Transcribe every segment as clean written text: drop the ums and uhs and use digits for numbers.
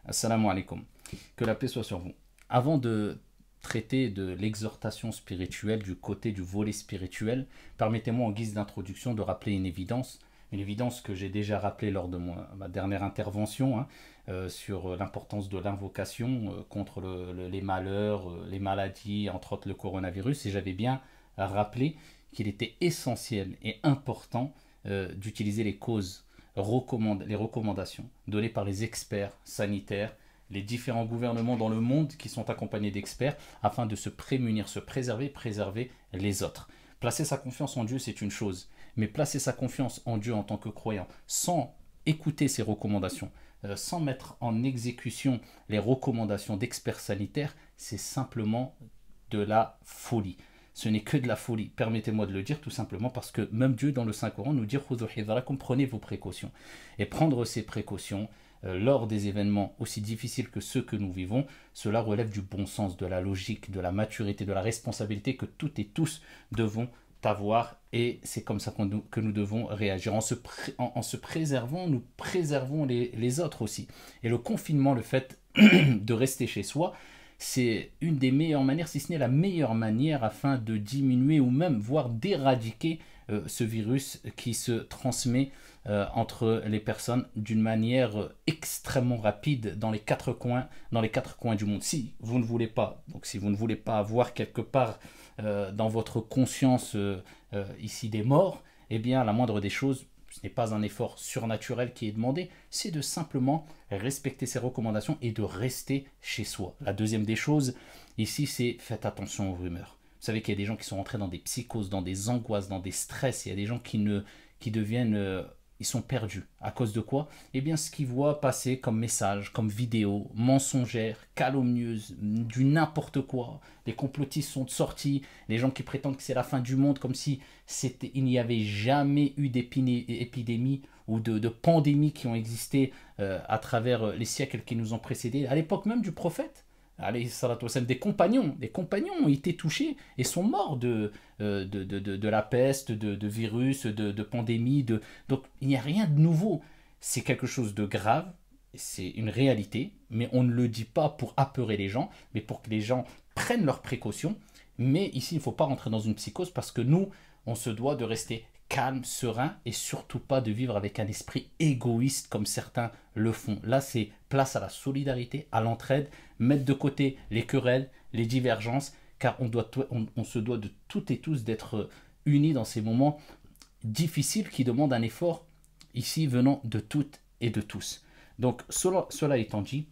Assalamu alaikum. Que la paix soit sur vous. Avant de traiter de l'exhortation spirituelle, du côté du volet spirituel, permettez-moi en guise d'introduction de rappeler une évidence que j'ai déjà rappelée lors de ma dernière intervention sur l'importance de l'invocation contre les malheurs, les maladies, entre autres le coronavirus, et j'avais bien rappelé qu'il était essentiel et important d'utiliser les recommandations données par les experts sanitaires, les différents gouvernements dans le monde qui sont accompagnés d'experts afin de se prémunir, se préserver, préserver les autres. Placer sa confiance en Dieu, c'est une chose, mais placer sa confiance en Dieu en tant que croyant sans écouter ces recommandations, sans mettre en exécution les recommandations d'experts sanitaires, c'est simplement de la folie. Ce n'est que de la folie, permettez-moi de le dire tout simplement parce que même Dieu dans le Saint-Coran nous dit prenez vos précautions. Et prendre ces précautions lors des événements aussi difficiles que ceux que nous vivons, cela relève du bon sens, de la logique, de la maturité, de la responsabilité que toutes et tous devons avoir, et c'est comme ça que nous devons réagir. En se préservant, nous préservons les autres aussi. Et le confinement, le fait de rester chez soi, c'est une des meilleures manières, si ce n'est la meilleure manière, afin de diminuer ou même voire d'éradiquer ce virus qui se transmet entre les personnes d'une manière extrêmement rapide dans les quatre coins du monde. Si vous ne voulez pas, donc si vous ne voulez pas avoir quelque part dans votre conscience ici des morts, eh bien la moindre des choses, ce n'est pas un effort surnaturel qui est demandé, c'est de simplement respecter ces recommandations et de rester chez soi. La deuxième des choses, ici, c'est faites attention aux rumeurs. Vous savez qu'il y a des gens qui sont entrés dans des psychoses, dans des angoisses, dans des stress. Il y a des gens qui deviennent ils sont perdus. À cause de quoi? Eh bien, ce qu'ils voient passer comme message, comme vidéo, mensongère, calomnieuse, du n'importe quoi. Les complotistes sont sortis, les gens qui prétendent que c'est la fin du monde, comme si il n'y avait jamais eu d'épidémie ou de pandémie qui ont existé à travers les siècles qui nous ont précédés, à l'époque même du prophète. Allez, des compagnons ont été touchés et sont morts de la peste, de virus, de pandémie. Donc il n'y a rien de nouveau. C'est quelque chose de grave, c'est une réalité, mais on ne le dit pas pour apeurer les gens, mais pour que les gens prennent leurs précautions. Mais ici, il ne faut pas rentrer dans une psychose parce que nous, on se doit de rester calme, serein et surtout pas de vivre avec un esprit égoïste comme certains le font. Là, c'est place à la solidarité, à l'entraide, mettre de côté les querelles, les divergences, car on se doit de toutes et tous d'être unis dans ces moments difficiles qui demandent un effort ici venant de toutes et de tous. Donc cela étant dit,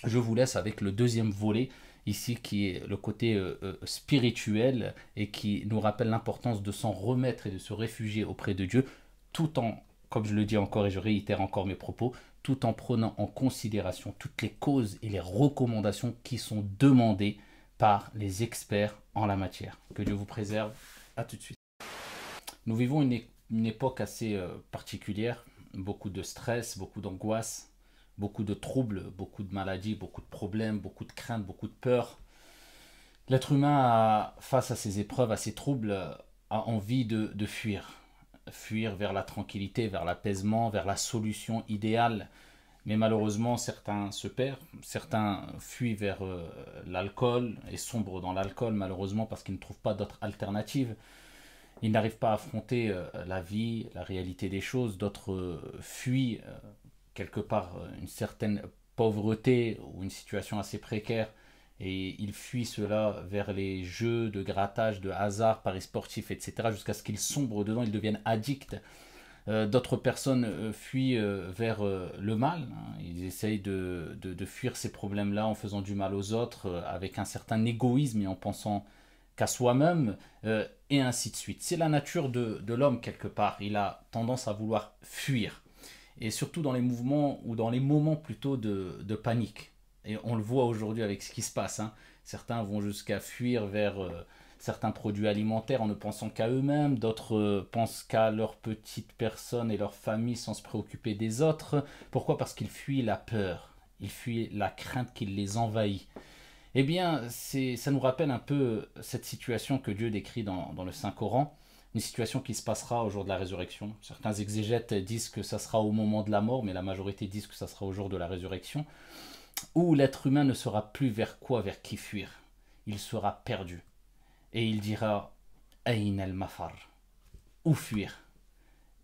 je vous laisse avec le deuxième volet ici qui est le côté spirituel et qui nous rappelle l'importance de s'en remettre et de se réfugier auprès de Dieu tout en, comme je le dis encore et je réitère encore mes propos, tout en prenant en considération toutes les causes et les recommandations qui sont demandées par les experts en la matière. Que Dieu vous préserve. À tout de suite. Nous vivons une époque assez particulière, beaucoup de stress, beaucoup d'angoisse, beaucoup de troubles, beaucoup de maladies, beaucoup de problèmes, beaucoup de craintes, beaucoup de peurs. L'être humain, face à ces épreuves, à ces troubles, a envie de fuir. Fuir vers la tranquillité, vers l'apaisement, vers la solution idéale. Mais malheureusement, certains se perdent, certains fuient vers l'alcool et sombrent dans l'alcool, malheureusement, parce qu'ils ne trouvent pas d'autres alternatives. Ils n'arrivent pas à affronter la vie, la réalité des choses. D'autres fuient quelque part une certaine pauvreté ou une situation assez précaire et ils fuient cela vers les jeux de grattage, de hasard, paris sportifs, etc. jusqu'à ce qu'ils sombrent dedans, ils deviennent addicts. D'autres personnes fuient vers le mal, hein. Ils essayent de fuir ces problèmes-là en faisant du mal aux autres, avec un certain égoïsme et en pensant qu'à soi-même, et ainsi de suite. C'est la nature de l'homme quelque part, il a tendance à vouloir fuir et surtout dans les mouvements ou dans les moments plutôt de panique. Et on le voit aujourd'hui avec ce qui se passe, hein. Certains vont jusqu'à fuir vers certains produits alimentaires en ne pensant qu'à eux-mêmes, d'autres pensent qu'à leur petite personne et leur famille sans se préoccuper des autres. Pourquoi? Parce qu'ils fuient la peur, ils fuient la crainte qui les envahit. Eh bien, ça nous rappelle un peu cette situation que Dieu décrit dans le Saint-Coran, une situation qui se passera au jour de la résurrection. Certains exégètes disent que ça sera au moment de la mort, mais la majorité disent que ça sera au jour de la résurrection. où l'être humain ne saura plus vers qui fuir. Il sera perdu. Et il dira Ayn al-mafar, où fuir?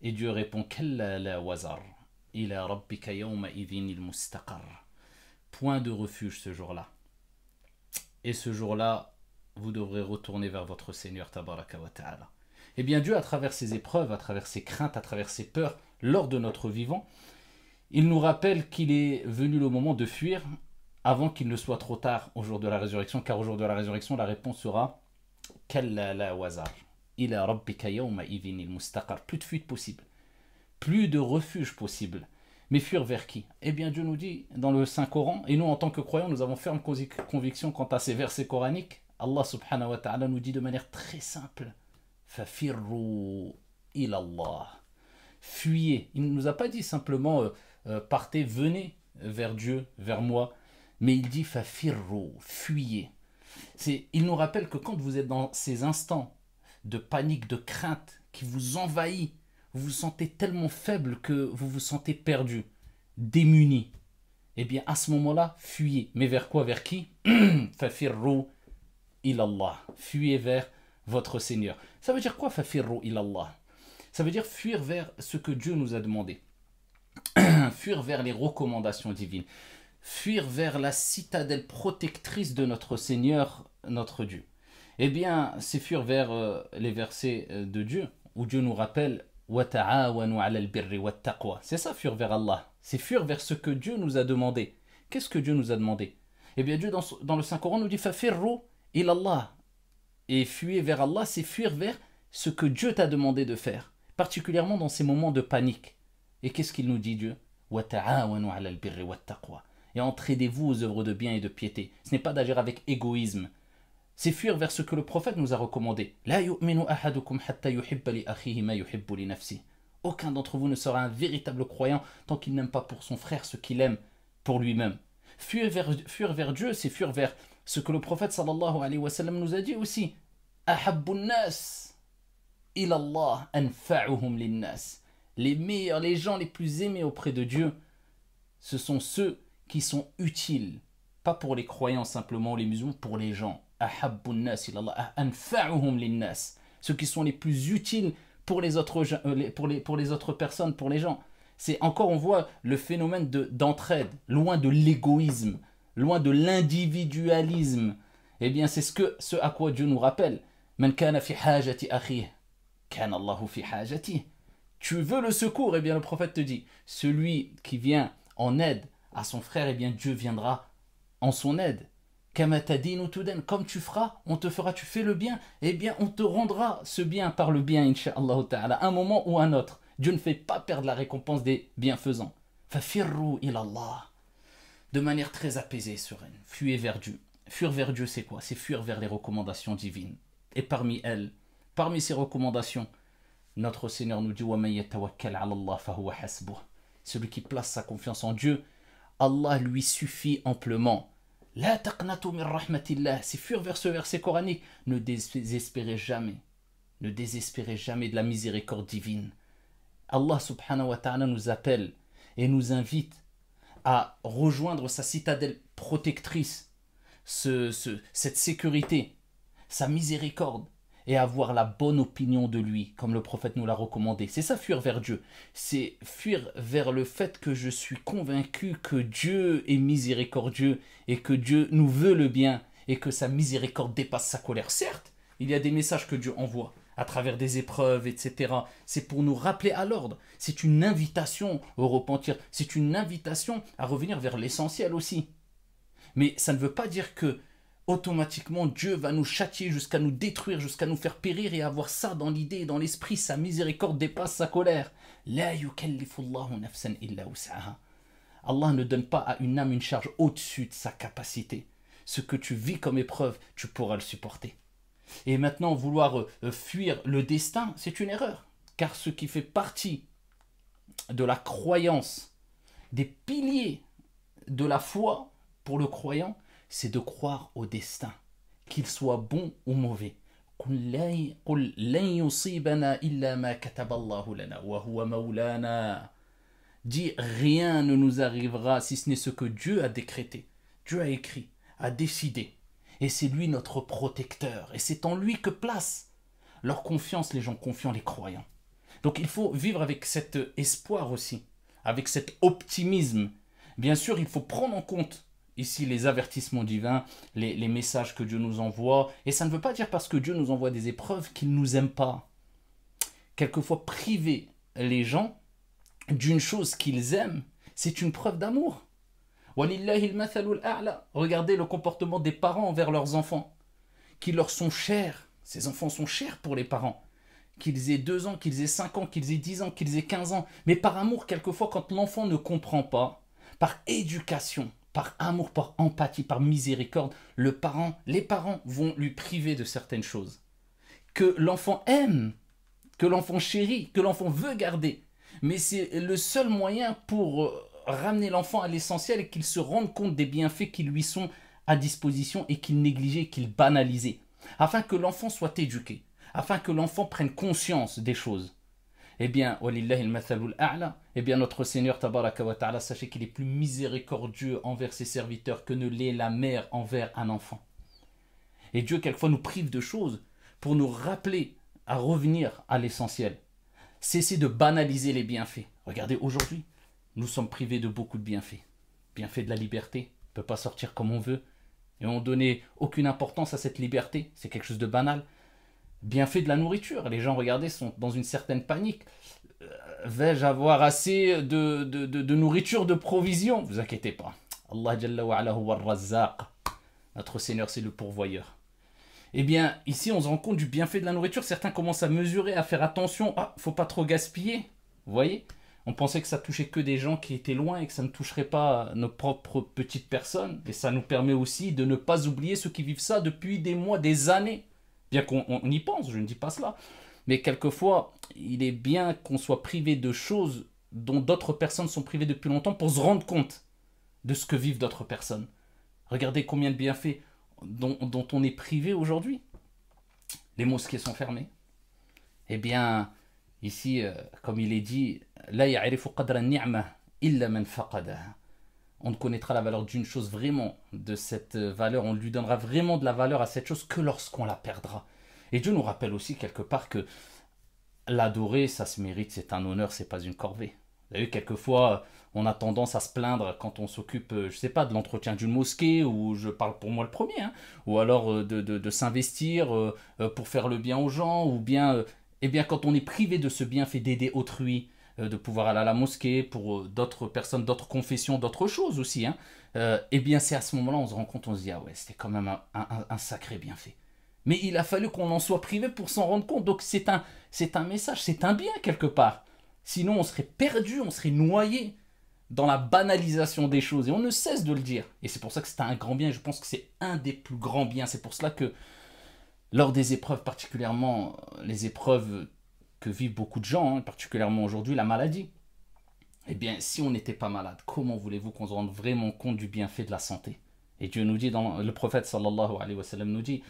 Et Dieu répond Kalla la wazar, ila rabbika yawma idhin il-mustaqar. Point de refuge ce jour-là. Et ce jour-là, vous devrez retourner vers votre Seigneur Tabaraka wa Ta'ala. Eh bien Dieu, à travers ses épreuves, à travers ses craintes, à travers ses peurs, lors de notre vivant, il nous rappelle qu'il est venu le moment de fuir avant qu'il ne soit trop tard au jour de la résurrection, car au jour de la résurrection, la réponse sera Kalla la wazar, ila rabbika yawma idhin il-mustaqar. Plus de fuite possible, plus de refuge possible. Mais fuir vers qui? Eh bien Dieu nous dit dans le Saint-Coran, et nous en tant que croyants, nous avons ferme conviction quant à ces versets coraniques. Allah subhanahu wa ta'ala nous dit de manière très simple Fafirru ilallah. Fuyez. Il ne nous a pas dit simplement partez, venez vers Dieu, vers moi, mais il dit Fafirru, fuyez. Il nous rappelle que quand vous êtes dans ces instants de panique, de crainte qui vous envahit, vous vous sentez tellement faible que vous vous sentez perdu, démuni. Eh bien, à ce moment-là, fuyez. Mais vers quoi? Vers qui? Fafirru ilallah. Fuyez vers votre Seigneur. Ça veut dire quoi, fafirru ilallah? Ça veut dire fuir vers ce que Dieu nous a demandé. Fuir vers les recommandations divines. Fuir vers la citadelle protectrice de notre Seigneur, notre Dieu. Eh bien, c'est fuir vers les versets de Dieu, où Dieu nous rappelle c'est ça, fuir vers Allah. C'est fuir vers ce que Dieu nous a demandé. Qu'est-ce que Dieu nous a demandé? Eh bien, Dieu, dans le Saint-Coran, nous dit Fafirru ilallah. Et fuir vers Allah, c'est fuir vers ce que Dieu t'a demandé de faire, particulièrement dans ces moments de panique. Et qu'est-ce qu'il nous dit, Dieu? Et entraidez-vous aux œuvres de bien et de piété. Ce n'est pas d'agir avec égoïsme. C'est fuir vers ce que le prophète nous a recommandé. Aucun d'entre vous ne sera un véritable croyant tant qu'il n'aime pas pour son frère ce qu'il aime pour lui-même. Fuir vers Dieu, c'est fuir vers ce que le prophète sallallahu alayhi wa sallam nous a dit aussi. Les meilleurs, les gens les plus aimés auprès de Dieu, ce sont ceux qui sont utiles. Pas pour les croyants simplement, les musulmans, pour les gens. Ceux qui sont les plus utiles pour les autres personnes, pour les gens. C'est encore, on voit le phénomène d'entraide, loin de l'égoïsme, loin de l'individualisme. Eh bien, c'est ce à quoi Dieu nous rappelle. Man kana fi hajati akhihi, kana Allahu fi hajati. Tu veux le secours, eh bien le prophète te dit, celui qui vient en aide à son frère, eh bien Dieu viendra en son aide. Comme tu feras, on te fera, tu fais le bien, eh bien on te rendra ce bien par le bien, incha'Allah ta'ala, un moment ou un autre. Dieu ne fait pas perdre la récompense des bienfaisants. Fafirru ilallah. De manière très apaisée, sereine. Fuyez vers Dieu. Fuir vers Dieu, c'est quoi? C'est fuir vers les recommandations divines. Et parmi elles, parmi ces recommandations, notre Seigneur nous dit وَمَن يَتَوَكَّلْ عَلَى اللَّهِ فَهُوَ حَسْبُهُ. Celui qui place sa confiance en Dieu, Allah lui suffit amplement. La taqnatu min rahmatillah. C'est fuir vers ce verset coranique. Ne désespérez jamais. Ne désespérez jamais de la miséricorde divine. Allah subhanahu wa ta'ala nous appelle et nous invite à rejoindre sa citadelle protectrice, cette sécurité, sa miséricorde, et avoir la bonne opinion de lui, comme le prophète nous l'a recommandé. C'est ça, fuir vers Dieu. C'est fuir vers le fait que je suis convaincu que Dieu est miséricordieux et que Dieu nous veut le bien et que sa miséricorde dépasse sa colère. Certes, il y a des messages que Dieu envoie à travers des épreuves, etc. C'est pour nous rappeler à l'ordre. C'est une invitation au repentir. C'est une invitation à revenir vers l'essentiel aussi. Mais ça ne veut pas dire que automatiquement Dieu va nous châtier jusqu'à nous détruire, jusqu'à nous faire périr et avoir ça dans l'idée et dans l'esprit. Sa miséricorde dépasse sa colère. La yukallifullahu nafsan illa wus'aha. Allah ne donne pas à une âme une charge au-dessus de sa capacité. Ce que tu vis comme épreuve, tu pourras le supporter. Et maintenant, vouloir fuir le destin, c'est une erreur. Car ce qui fait partie de la croyance, des piliers de la foi pour le croyant, c'est de croire au destin, qu'il soit bon ou mauvais. dit rien ne nous arrivera si ce n'est ce que Dieu a décrété, Dieu a écrit, a décidé. Et c'est lui notre protecteur. Et c'est en lui que place leur confiance les gens confiants, les croyants. Donc il faut vivre avec cet espoir aussi, avec cet optimisme. Bien sûr, il faut prendre en compte ici les avertissements divins, les messages que Dieu nous envoie. Et ça ne veut pas dire parce que Dieu nous envoie des épreuves qu'il ne nous aime pas. Quelquefois, priver les gens d'une chose qu'ils aiment, c'est une preuve d'amour. Regardez le comportement des parents envers leurs enfants, qui leur sont chers. Ces enfants sont chers pour les parents. Qu'ils aient 2 ans, qu'ils aient 5 ans, qu'ils aient 10 ans, qu'ils aient 15 ans. Mais par amour, quelquefois, quand l'enfant ne comprend pas, par éducation, par amour, par empathie, par miséricorde, les parents vont lui priver de certaines choses. Que l'enfant aime, que l'enfant chérit, que l'enfant veut garder. Mais c'est le seul moyen pour ramener l'enfant à l'essentiel et qu'il se rende compte des bienfaits qui lui sont à disposition et qu'il négligeait, qu'il banalisait. Afin que l'enfant soit éduqué, afin que l'enfant prenne conscience des choses. Eh bien, eh bien notre Seigneur Tabaraka wa Ta'ala, sachez qu'il est plus miséricordieux envers ses serviteurs que ne l'est la mère envers un enfant. Et Dieu, quelquefois, nous prive de choses pour nous rappeler à revenir à l'essentiel. Cessez de banaliser les bienfaits. Regardez, aujourd'hui, nous sommes privés de beaucoup de bienfaits. Bienfait de la liberté, on ne peut pas sortir comme on veut. Et on ne donnait aucune importance à cette liberté, c'est quelque chose de banal. Bienfait de la nourriture, les gens, regardez, sont dans une certaine panique. Vais-je avoir assez de nourriture, de provisions? Ne vous inquiétez pas. Allah Jalla wa ala huwa ar-Razzaq. Notre Seigneur, c'est le pourvoyeur. Eh bien, ici, on se rend compte du bienfait de la nourriture. Certains commencent à mesurer, à faire attention. Ah, faut pas trop gaspiller. Vous voyez? On pensait que ça touchait que des gens qui étaient loin et que ça ne toucherait pas nos propres petites personnes. Et ça nous permet aussi de ne pas oublier ceux qui vivent ça depuis des mois, des années. Bien qu'on y pense, je ne dis pas cela. Mais quelquefois, il est bien qu'on soit privé de choses dont d'autres personnes sont privées depuis longtemps pour se rendre compte de ce que vivent d'autres personnes. Regardez combien de bienfaits dont on est privé aujourd'hui. Les mosquées sont fermées. Eh bien, ici, comme il est dit, La ya'rifu qadra ni'mah illa man faqadaha. On ne connaîtra la valeur d'une chose vraiment, de cette valeur, on lui donnera vraiment de la valeur à cette chose que lorsqu'on la perdra. Et Dieu nous rappelle aussi quelque part que l'adorer, ça se mérite, c'est un honneur, c'est pas une corvée. Vous avez vu, quelquefois, on a tendance à se plaindre quand on s'occupe, je sais pas, de l'entretien d'une mosquée, ou je parle pour moi le premier, hein, ou alors de s'investir pour faire le bien aux gens, ou bien, eh bien quand on est privé de ce bienfait d'aider autrui, de pouvoir aller à la mosquée pour d'autres personnes, d'autres confessions, d'autres choses aussi, hein, eh bien c'est à ce moment-là on se rend compte, on se dit ah ouais, c'était quand même un sacré bienfait. Mais il a fallu qu'on en soit privé pour s'en rendre compte. Donc c'est un message, c'est un bien quelque part. Sinon on serait perdu, on serait noyé dans la banalisation des choses. Et on ne cesse de le dire. Et c'est pour ça que c'est un grand bien. Je pense que c'est un des plus grands biens. C'est pour cela que lors des épreuves, particulièrement les épreuves que vivent beaucoup de gens, hein, particulièrement aujourd'hui, la maladie. Eh bien, si on n'était pas malade, comment voulez-vous qu'on se rende vraiment compte du bienfait de la santé? Et Dieu nous dit, le prophète sallallahu alayhi wa sallam nous dit,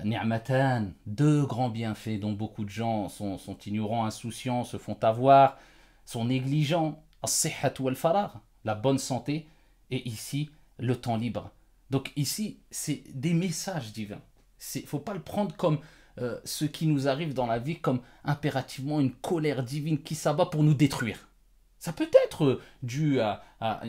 Ni'matan, 2 grands bienfaits dont beaucoup de gens sont ignorants, insouciants, se font avoir, sont négligents. As-sihhat wal-faragh, la bonne santé, et ici, le temps libre. Donc ici, c'est des messages divins. Il ne faut pas le prendre comme ce qui nous arrive dans la vie, comme impérativement une colère divine qui s'abat pour nous détruire. Ça peut être dû à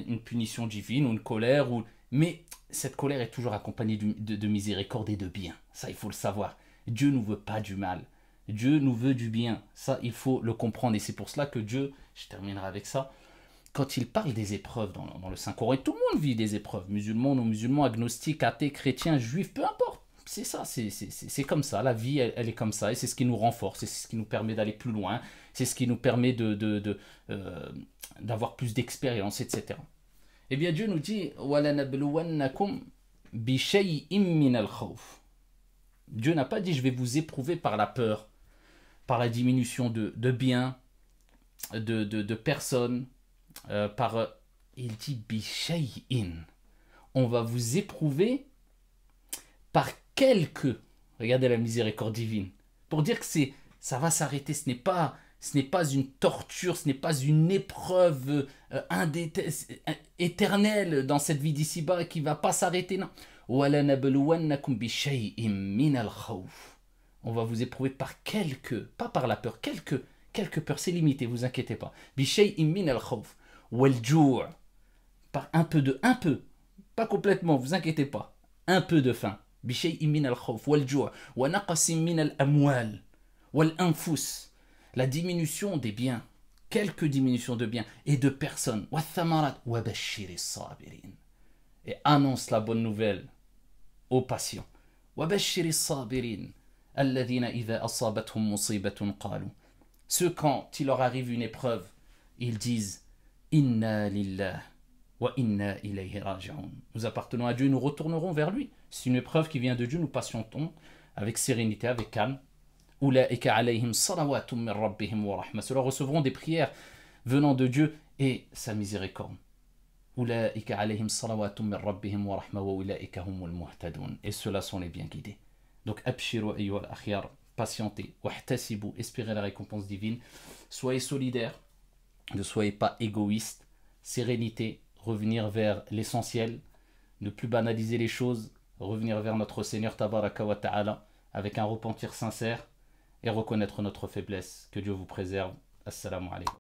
une punition divine ou une colère, mais cette colère est toujours accompagnée de miséricorde et de bien. Ça, il faut le savoir. Dieu ne nous veut pas du mal. Dieu nous veut du bien. Ça, il faut le comprendre. Et c'est pour cela que Dieu, je terminerai avec ça, quand il parle des épreuves dans le Saint-Coran, et tout le monde vit des épreuves, musulmans, non-musulmans, agnostiques, athées, chrétiens, juifs, peu importe. C'est ça, c'est comme ça. La vie, elle est comme ça. Et c'est ce qui nous renforce, c'est ce qui nous permet d'aller plus loin, c'est ce qui nous permet d'avoir plus d'expérience, etc. Eh bien, Dieu nous dit وَلَنَبْلُوَنَّكُمْ بِشَيْءٍ مِّنَ الْخَوْفِ. Dieu n'a pas dit je vais vous éprouver par la peur, par la diminution de biens, de personnes, il dit بِشَيْءٍ. On va vous éprouver par quelques, regardez la miséricorde divine, pour dire que ça va s'arrêter, ce n'est pas Ce n'est pas une torture, ce n'est pas une épreuve éternelle dans cette vie d'ici-bas qui ne va pas s'arrêter. Non. وَلَنَبْلُوَنَّكُمْ بِشَيْءٍ مِّنَ الْخَوْفِ. On va vous éprouver par quelques, pas par la peur, quelques peurs, c'est limité, vous inquiétez pas. بِشَيْءٍ مِّنَ الْخَوْفِ وَالْجُوعِ. Par un peu, pas complètement, vous inquiétez pas. Un peu de faim. بِشَيْءٍ مِّنَ الْخَوْفِ وَالْجُوعِ وَنَقَصٍ مِّنَ الْأَمْوَالِ وَالْأَنفُسِ. La diminution des biens, quelques diminutions de biens et de personnes. وَالثَّمَرَاتِ وَبَشِّرِ الصَّابِرِينَ. Et annonce la bonne nouvelle aux patients. وَبَشِّرِ الصَّابِرِينَ الَّذِينَ إِذَا أَصَابَتْهُمْ مُصِيبَةٌ قَالُوا. Ceux, quand il leur arrive une épreuve, ils disent Inna lillah wa inna ilayhi raji'un. Nous appartenons à Dieu et nous retournerons vers lui. C'est une épreuve qui vient de Dieu, nous patientons avec sérénité, avec calme. Ulaika alayhim salawatum min rabbihim wa rahma. Ceux-là recevront des prières venant de Dieu et sa miséricorde. Ulaika alayhim salawatum min rabbihim wa rahma wa ulaika humul muhtadun. Et ceux-là sont les bien guidés. Donc abshiru ayyuhal akhyar, patientez, wahtasibu, espérez la récompense divine. Soyez solidaires, ne soyez pas égoïstes. Sérénité, revenir vers l'essentiel, ne plus banaliser les choses, revenir vers notre Seigneur Tabaraka wa Ta'ala avec un repentir sincère et reconnaître notre faiblesse. Que Dieu vous préserve. Assalamu alaikum.